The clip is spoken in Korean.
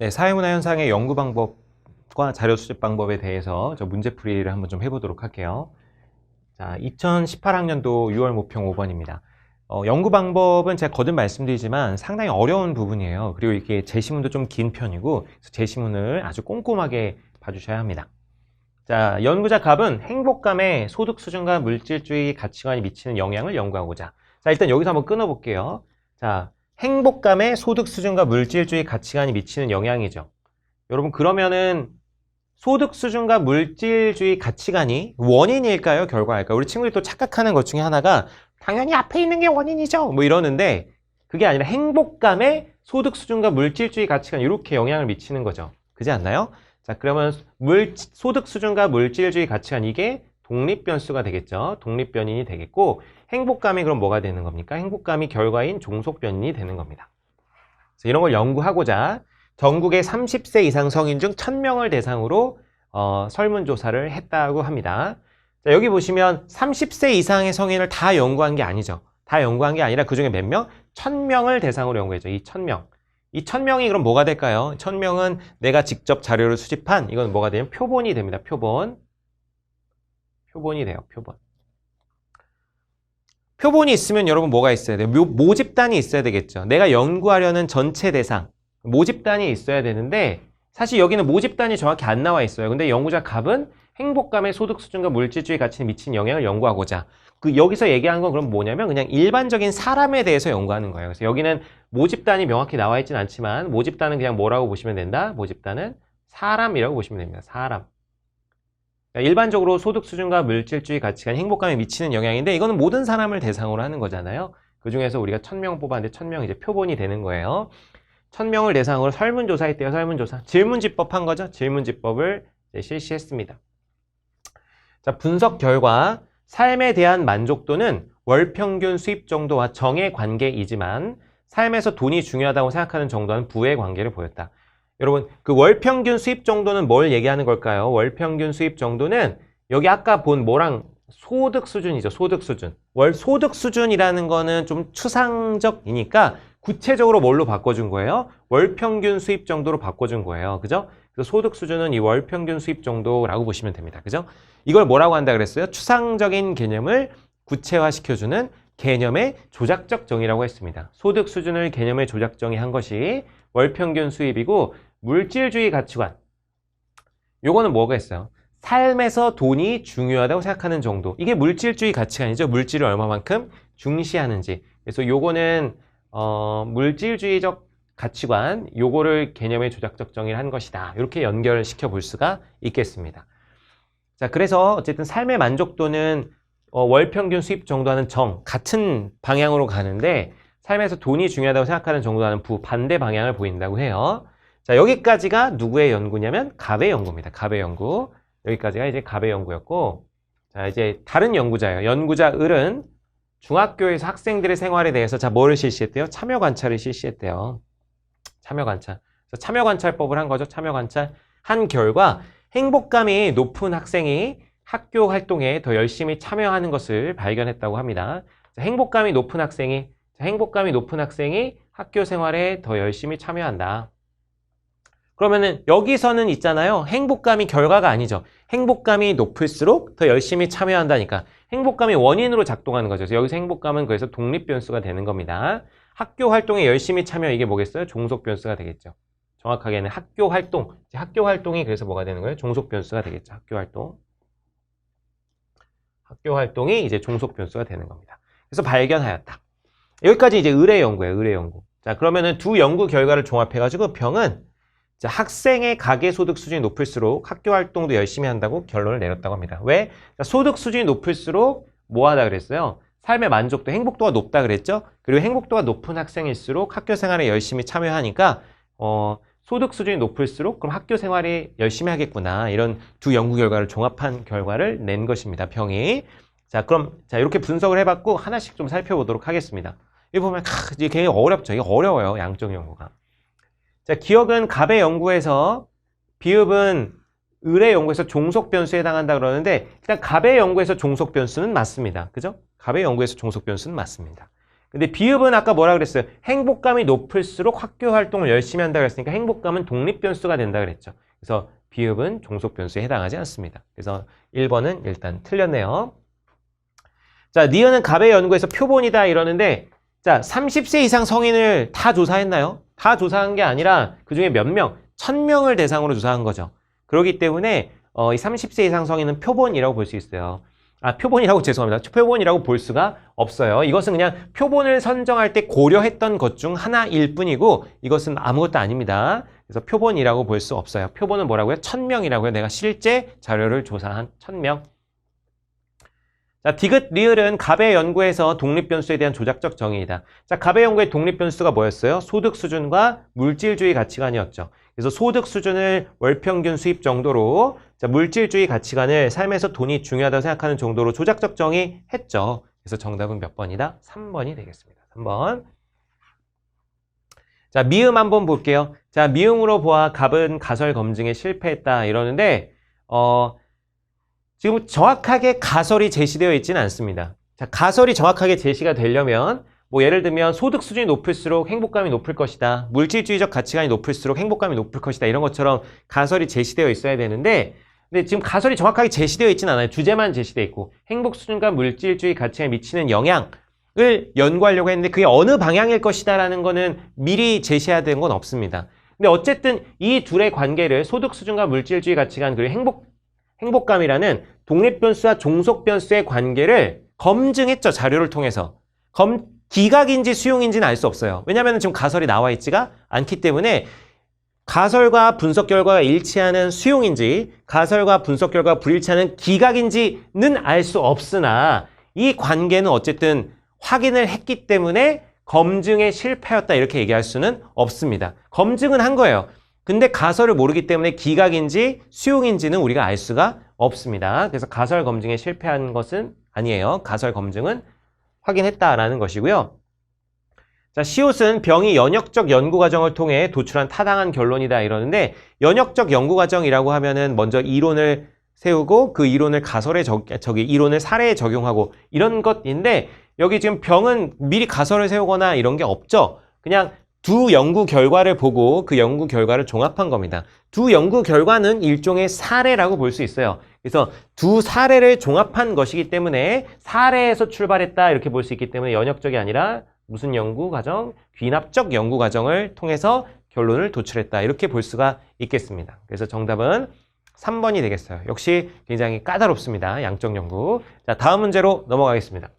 네, 사회문화 현상의 연구 방법과 자료 수집 방법에 대해서 저 문제풀이를 한번 좀 해보도록 할게요. 자, 2018학년도 6월 모평 5번입니다. 연구 방법은 제가 거듭 말씀드리지만 상당히 어려운 부분이에요. 그리고 이게 제시문도 좀 긴 편이고 제시문을 아주 꼼꼼하게 봐주셔야 합니다. 자, 연구자 갑은 행복감에 소득 수준과 물질주의 가치관이 미치는 영향을 연구하고자. 자, 일단 여기서 한번 끊어볼게요. 자, 행복감에 소득 수준과 물질주의 가치관이 미치는 영향이죠. 여러분, 그러면은 소득 수준과 물질주의 가치관이 원인일까요? 결과일까요? 우리 친구들이 또 착각하는 것 중에 하나가 당연히 앞에 있는 게 원인이죠. 뭐 이러는데 그게 아니라 행복감에 소득 수준과 물질주의 가치관 이렇게 영향을 미치는 거죠. 그지 않나요? 자, 그러면 소득 수준과 물질주의 가치관 이게 독립변수가 되겠죠. 독립변인이 되겠고 행복감이 그럼 뭐가 되는 겁니까? 행복감이 결과인 종속변인이 되는 겁니다. 그래서 이런 걸 연구하고자 전국의 30세 이상 성인 중 1000명을 대상으로 설문조사를 했다고 합니다. 자, 여기 보시면 30세 이상의 성인을 다 연구한 게 아니죠. 다 연구한 게 아니라 그중에 몇 명? 1000명을 대상으로 연구했죠. 이 1000명. 이 1000명이 그럼 뭐가 될까요? 1000명은 내가 직접 자료를 수집한 이건 뭐가 되면 표본이 됩니다. 표본. 표본이 돼요. 표본. 표본이 있으면 여러분 뭐가 있어야 돼요? 모집단이 있어야 되겠죠. 내가 연구하려는 전체 대상. 모집단이 있어야 되는데 사실 여기는 모집단이 정확히 안 나와 있어요. 근데 연구자 갑은 행복감의 소득 수준과 물질주의 가치에 미친 영향을 연구하고자 여기서 얘기하는 건 그럼 뭐냐면 그냥 일반적인 사람에 대해서 연구하는 거예요. 그래서 여기는 모집단이 명확히 나와 있진 않지만 모집단은 그냥 뭐라고 보시면 된다? 모집단은 사람이라고 보시면 됩니다. 사람. 일반적으로 소득 수준과 물질주의 가치가 행복감에 미치는 영향인데 이거는 모든 사람을 대상으로 하는 거잖아요. 그 중에서 우리가 1000명 뽑았는데 1000명 이제 표본이 되는 거예요. 1000명을 대상으로 설문조사했대요. 설문조사. 질문지법 한 거죠. 질문지법을 실시했습니다. 자, 분석 결과 삶에 대한 만족도는 월평균 수입 정도와 정의 관계이지만 삶에서 돈이 중요하다고 생각하는 정도는 부의 관계를 보였다. 여러분, 그 월평균 수입 정도는 뭘 얘기하는 걸까요? 월평균 수입 정도는 여기 아까 본 뭐랑 소득 수준이죠. 소득 수준. 월 소득 수준이라는 거는 좀 추상적이니까 구체적으로 뭘로 바꿔준 거예요? 월평균 수입 정도로 바꿔준 거예요. 그죠? 그래서 소득 수준은 이 월평균 수입 정도라고 보시면 됩니다. 그죠? 이걸 뭐라고 한다 그랬어요? 추상적인 개념을 구체화시켜주는 개념의 조작적 정의라고 했습니다. 소득 수준을 개념의 조작 정의한 것이 월평균 수입이고 물질주의 가치관. 요거는 뭐가 있어요? 삶에서 돈이 중요하다고 생각하는 정도. 이게 물질주의 가치관이죠. 물질을 얼마만큼 중시하는지. 그래서 요거는 물질주의적 가치관, 요거를 개념의 조작적 정의를 한 것이다. 이렇게 연결시켜 볼 수가 있겠습니다. 자, 그래서 어쨌든 삶의 만족도는 월평균 수입 정도하는 같은 방향으로 가는데 삶에서 돈이 중요하다고 생각하는 정도하는 반대 방향을 보인다고 해요. 자, 여기까지가 누구의 연구냐면 갑의 연구입니다. 갑의 연구. 여기까지가 이제 갑의 연구였고, 자, 이제 다른 연구자예요. 연구자 을은 중학교에서 학생들의 생활에 대해서 뭐를 실시했대요? 참여 관찰을 실시했대요. 참여 관찰. 그래서 참여 관찰법을 한 거죠. 참여 관찰. 한 결과 행복감이 높은 학생이 학교 활동에 더 열심히 참여하는 것을 발견했다고 합니다. 자, 행복감이 높은 학생이 학교 생활에 더 열심히 참여한다. 그러면은 여기서는 있잖아요. 행복감이 결과가 아니죠. 행복감이 높을수록 더 열심히 참여한다니까. 행복감이 원인으로 작동하는 거죠. 그래서 여기서 행복감은 그래서 독립변수가 되는 겁니다. 학교 활동에 열심히 참여 이게 뭐겠어요? 종속변수가 되겠죠. 정확하게는 학교 활동이 그래서 뭐가 되는 거예요? 종속변수가 되겠죠. 학교 활동이 이제 종속변수가 되는 겁니다. 그래서 발견하였다. 여기까지 이제 을의 연구예요. 을의 연구. 자, 그러면은 두 연구 결과를 종합해가지고 병은 자, 학생의 가계소득 수준이 높을수록 학교 활동도 열심히 한다고 결론을 내렸다고 합니다. 왜? 자, 소득 수준이 높을수록 뭐 하다 그랬어요? 삶의 만족도, 행복도가 높다 그랬죠? 그리고 행복도가 높은 학생일수록 학교 생활에 열심히 참여하니까 소득 수준이 높을수록 그럼 학교 생활에 열심히 하겠구나. 이런 두 연구 결과를 종합한 결과를 낸 것입니다. 병이. 자, 그럼 이렇게 분석을 해봤고 하나씩 좀 살펴보도록 하겠습니다. 여기 보면 이게 굉장히 어렵죠. 이게 어려워요. 양적 연구가. 자, 기억은 갑의 연구에서 비읍은 을의 연구에서 종속변수에 해당한다 그러는데 일단 갑의 연구에서 종속변수는 맞습니다. 그죠? 갑의 연구에서 종속변수는 맞습니다. 근데 비읍은 아까 뭐라 그랬어요? 행복감이 높을수록 학교 활동을 열심히 한다 그랬으니까 행복감은 독립변수가 된다 그랬죠. 그래서 비읍은 종속변수에 해당하지 않습니다. 그래서 1번은 일단 틀렸네요. 자, 니은은 갑의 연구에서 표본이다 이러는데, 자, 30세 이상 성인을 다 조사했나요? 다 조사한 게 아니라 그 중에 몇 명, 1000명을 대상으로 조사한 거죠. 그렇기 때문에 이 30세 이상 성인은 표본이라고 볼 수 있어요. 아, 표본이라고 죄송합니다. 표본이라고 볼 수가 없어요. 이것은 그냥 표본을 선정할 때 고려했던 것 중 하나일 뿐이고 이것은 아무것도 아닙니다. 그래서 표본이라고 볼 수 없어요. 표본은 뭐라고요? 1000명이라고요. 내가 실제 자료를 조사한 1000명. 자, 디귿, 리을은 갑의 연구에서 독립변수에 대한 조작적 정의이다. 자, 갑의 연구의 독립변수가 뭐였어요? 소득 수준과 물질주의 가치관이었죠. 그래서 소득 수준을 월평균 수입 정도로, 자, 물질주의 가치관을 삶에서 돈이 중요하다고 생각하는 정도로 조작적 정의했죠. 그래서 정답은 몇 번이다? 3번이 되겠습니다. 3번. 자, 미음 한번 볼게요. 자, 미음으로 보아 갑은 가설 검증에 실패했다 이러는데, 지금 정확하게 가설이 제시되어 있지는 않습니다. 자, 가설이 정확하게 제시가 되려면 뭐 예를 들면 소득 수준이 높을수록 행복감이 높을 것이다. 물질주의적 가치관이 높을수록 행복감이 높을 것이다. 이런 것처럼 가설이 제시되어 있어야 되는데 근데 지금 가설이 정확하게 제시되어 있지는 않아요. 주제만 제시되어 있고 행복 수준과 물질주의 가치에 미치는 영향을 연구하려고 했는데 그게 어느 방향일 것이다 라는 거는 미리 제시해야 되는 건 없습니다. 근데 어쨌든 이 둘의 관계를 소득 수준과 물질주의 가치관 그리고 행복감이라는 독립변수와 종속변수의 관계를 검증했죠. 자료를 통해서. 기각인지 수용인지는 알 수 없어요. 왜냐하면 지금 가설이 나와 있지가 않기 때문에 가설과 분석 결과가 일치하는 수용인지 가설과 분석 결과가 불일치하는 기각인지는 알 수 없으나 이 관계는 어쨌든 확인을 했기 때문에 검증에 실패했다 이렇게 얘기할 수는 없습니다. 검증은 한 거예요. 근데 가설을 모르기 때문에 기각인지 수용인지는 우리가 알 수가 없습니다. 그래서 가설 검증에 실패한 것은 아니에요. 가설 검증은 확인했다라는 것이고요. 자, 시옷은 병이 연역적 연구 과정을 통해 도출한 타당한 결론이다 이러는데 연역적 연구 과정이라고 하면은 먼저 이론을 세우고 그 이론을 가설에 이론을 사례에 적용하고 이런 것인데 여기 지금 병은 미리 가설을 세우거나 이런 게 없죠. 그냥 두 연구 결과를 보고 그 연구 결과를 종합한 겁니다. 두 연구 결과는 일종의 사례라고 볼 수 있어요. 그래서 두 사례를 종합한 것이기 때문에 사례에서 출발했다 이렇게 볼 수 있기 때문에 연역적이 아니라 무슨 연구 과정? 귀납적 연구 과정을 통해서 결론을 도출했다 이렇게 볼 수가 있겠습니다. 그래서 정답은 3번이 되겠어요. 역시 굉장히 까다롭습니다. 양적 연구. 자, 다음 문제로 넘어가겠습니다.